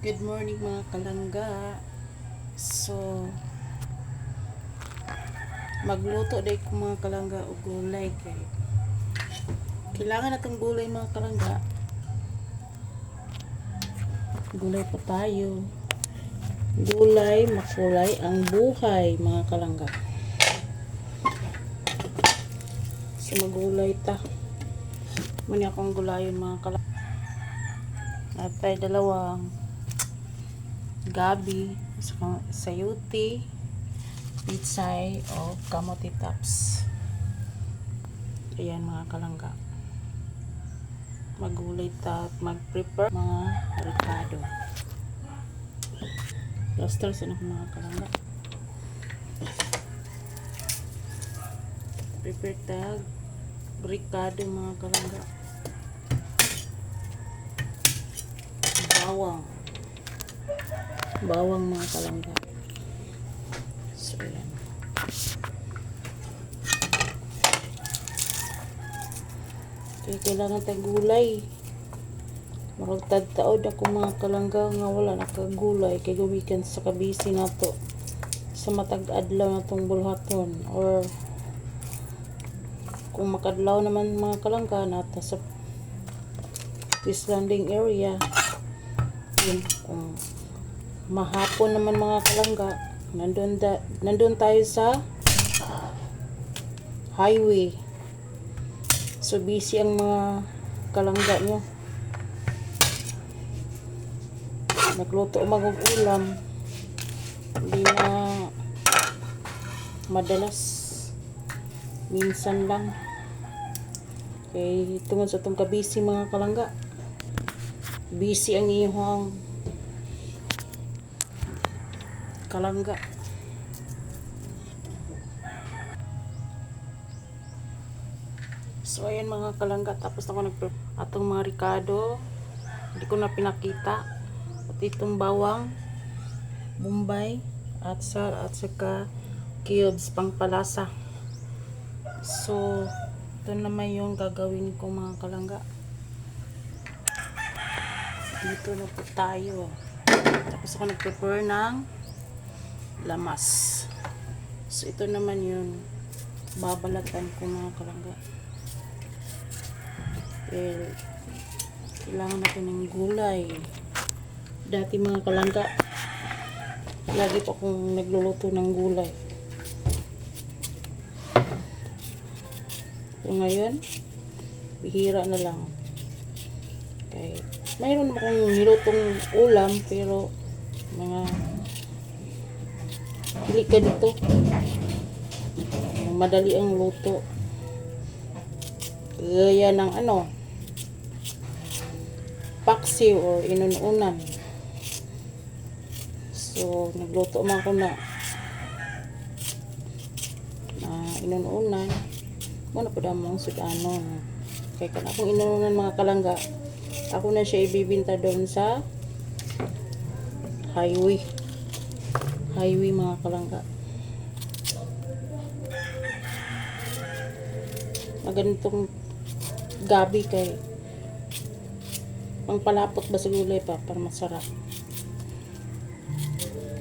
Good morning mga kalangga. So, magluto day ko mga kalangga o gulay kay kailangan natong gulay mga kalangga. Gulay pa tayo. Gulay, makulay ang buhay mga kalangga. So, magulay ta. Muna akong gulayon mga kalangga. At tayo dalawang gabi, sayuti, pitsay o kamote tops. Ayan mga kalangga. Magulay ta at mag-prepare mga ricado. Lasters ano mga kalangga. Prepare ta ricado mga kalangga. Bawang mga kalangga. So yan. Kaya kailangan tayong gulay. Maragtad-taod ako mga kalangga nga wala nakagulay kay gawikan sa kabisi nato sa matag adlaw natong bulhaton or kung makadlaw naman mga kalangga nato sa East Landing area yun, mahapon naman mga kalangga nandun tayo sa highway, so busy ang mga kalangga nyo, nagluto mag-ulam hindi na madalas, minsan lang kay tungod sa itong kabisi mga kalangga, busy ang iyong kalangga. So ayan mga kalangga, tapos ako atong mga ricado, hindi ko na pinakita, at itong bawang bombay at saka cubes pang palasa. So ito naman yung gagawin ko mga kalangga. Dito na po tayo. Tapos ako nag-prepare ng lamas. So ito naman yung babalatan ko mga kalangga. Well, kailangan natin ng gulay. Dati mga kalangga, lagi pa akong nagluluto ng gulay. So ngayon, bihira na lang. Okay. Mayroon akong nilutong ulam pero mga pili ka dito. Madali ang luto. Gaya ng paksiw or inununan. So, nagluto man ako na inununan. Muna po damang sudanon. Kaya kan akong inununan mga kalangga, ako na siya ibibinta doon sa highway mga kalangga. Maganitong gabi kay pangpalapot ba sa gulay pa para masarap.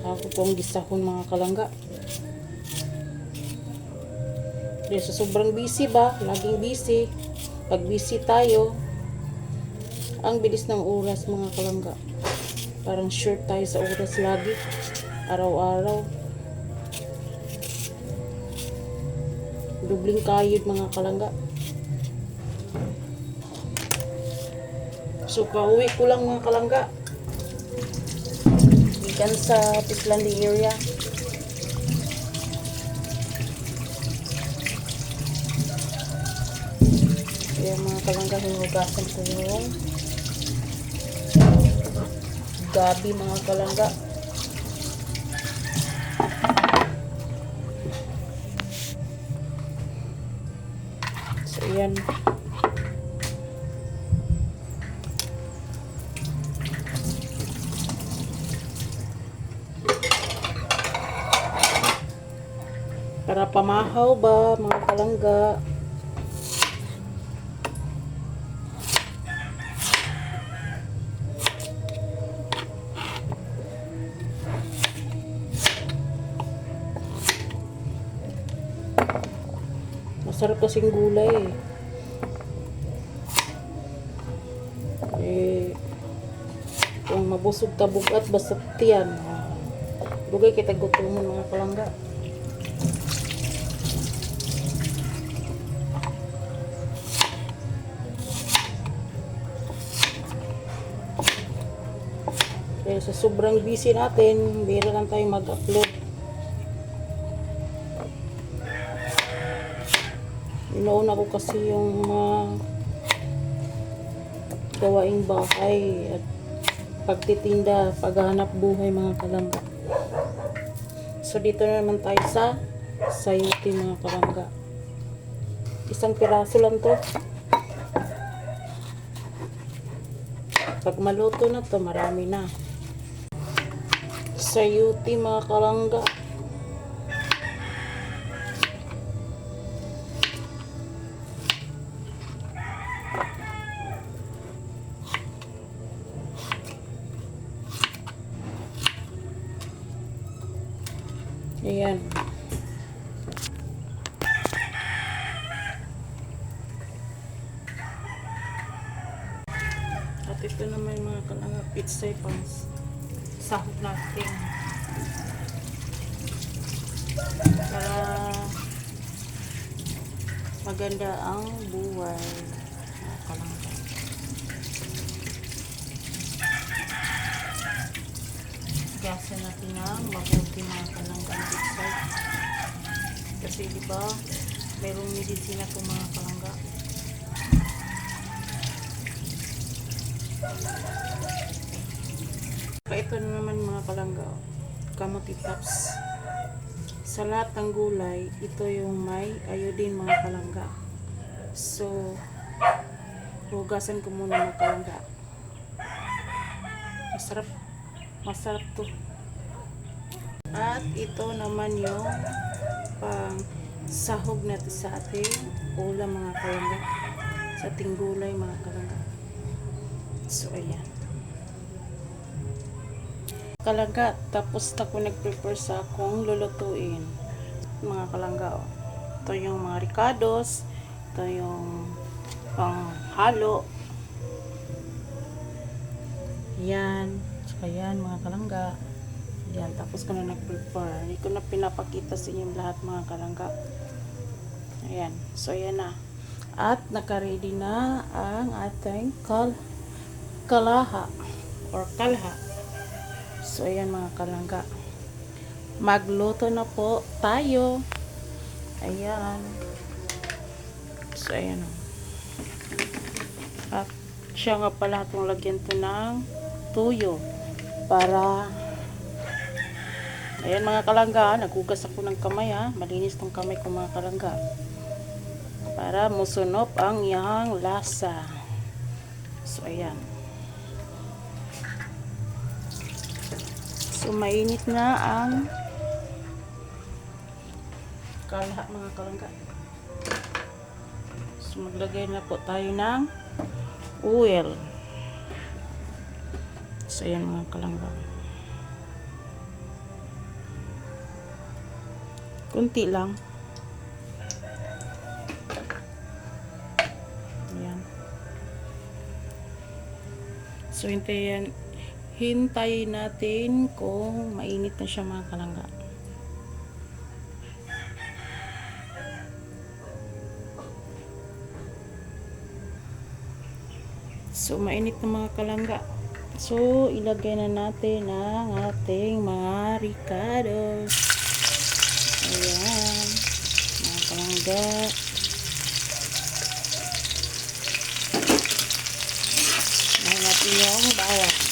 Ako pong gisahon mga kalangga. Dahil sa sobrang busy ba, laging busy. Pag busy tayo, ang bilis ng oras mga kalangga. Parang short tayo sa oras lagi. Araw-araw. Dubling kayod mga kalangga. So pauwi ko lang mga kalangga. Ikan sa East Landing area. Kaya mga kalangga, hinugasan ko yung gabi mga kalangga. So yan. Para pamahaw ba mga kalangga. Masarap kasing gulay eh. Kung mabusog tabog at basta tiyan. Dugay kita gutomon mga kalangga. Kaya sa sobrang busy natin, bira lang tayo mag-upload. Inoon ako kasi yung mga gawaing bahay at pagtitinda, paghahanap buhay mga kalangga. So dito na naman tayo sa sayuti mga kalangga. Isang piraso lang to. Pag maluto na to, marami na. Sayuti mga kalangga. Ayan. At ito naman mga kalangga, pizza pans. Sahog natin. Para maganda ang buhay. Mga kalangga. Gasa natin ang mabuti mga kalangga ang pizza. Kasi diba, mayroong medisina po mga kalangga. Ito na naman mga kalangga, kamote tops. Sa lahat ng gulay, ito yung may iodine mga kalangga. So, hugasan ko muna mga kalangga. Masarap to. At ito naman yung pang sahog natin sa ating ulam mga kalangga. Sa ating gulay mga kalangga. So, ayan. Kalangga, tapos na ko nag-prepare sa akong lulutuin mga kalangga. Ito yung mga ricados, ito yung pang halo, yan, saka yan mga kalangga, yan. Tapos ko na nag-prepare, hindi ko na pinapakita sa inyo lahat mga kalangga. Ayan, so yan na, at naka-ready na ang ating kalaha or kalha. So, ayan mga kalangga. Magluto na po tayo. Ayan. So, ayan. At siya nga pala itong lagyan to ng tuyo. Para, ayan mga kalangga, naghugas ako ng kamay ha. Malinis tong kamay ko mga kalangga. Para musunop ang iyang lasa. So, ayan. So, mainit na ang kalha mga kalangga. So, maglagay na po tayo ng oil. So, ayan mga kalangga. Kunti lang. Ayan. So, hintayin natin kung mainit na siya mga kalangga. So, mainit na mga kalangga. So, ilagay na natin ang ating mga ricados. Ayan. Mga kalangga. Ayan natin yung bawang.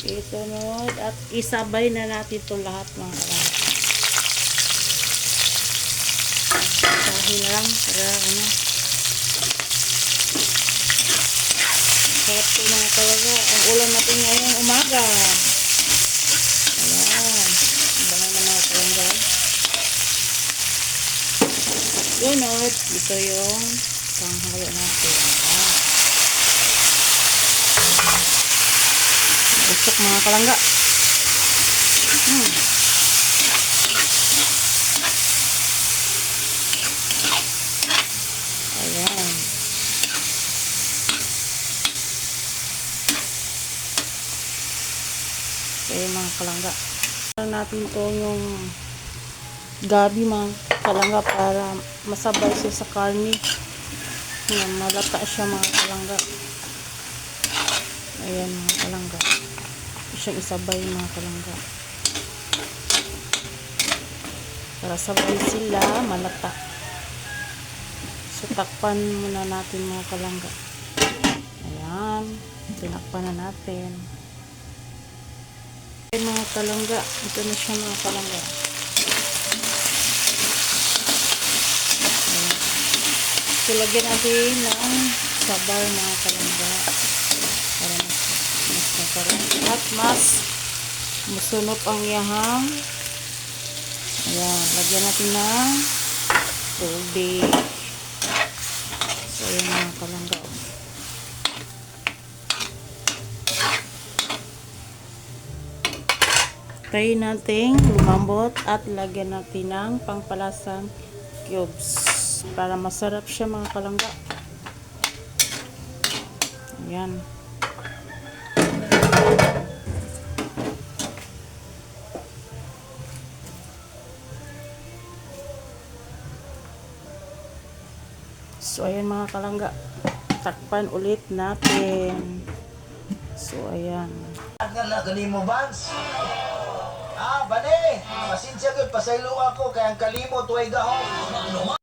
Isunod at isabay na natin ito lahat mga kalangga. Dahil lang para ano. Sarap ito mga kalangga. Ang ulam natin ngayong umaga. Ayan. Bangan na mga kalangga. Sunod, ito yung panghalo natin. Ayan. Busok mga kalangga. Ayan. Ayan mga kalangga. Natin to yung gabi mga kalangga para masabay siya sa karne. Ayan, malata siya mga kalangga. Ayan mga kalangga. Siyang isabay mga kalangga. Para sabay sila malata. So takpan muna natin mga kalangga. Ayan. Tinakpan na natin. Ayan mga kalangga. Ito na siya mga kalangga. Ayan. So lagyan natin ng sabaw mga kalangga. Para mas masarap. At mas masunop ang iyahang. Ayan. Lagyan natin ng tubig. So ayan mga kalangga. Tayo natin lumambot at lagyan natin ng pangpalasang cubes para masarap siya mga kalangga. Ayan. So ayan mga kalangga. Takpan ulit natin. So ayan. Agala kalimo Vance. Bane, pasensya gyud pasaylo ako kay ang kalimo tuway gahom.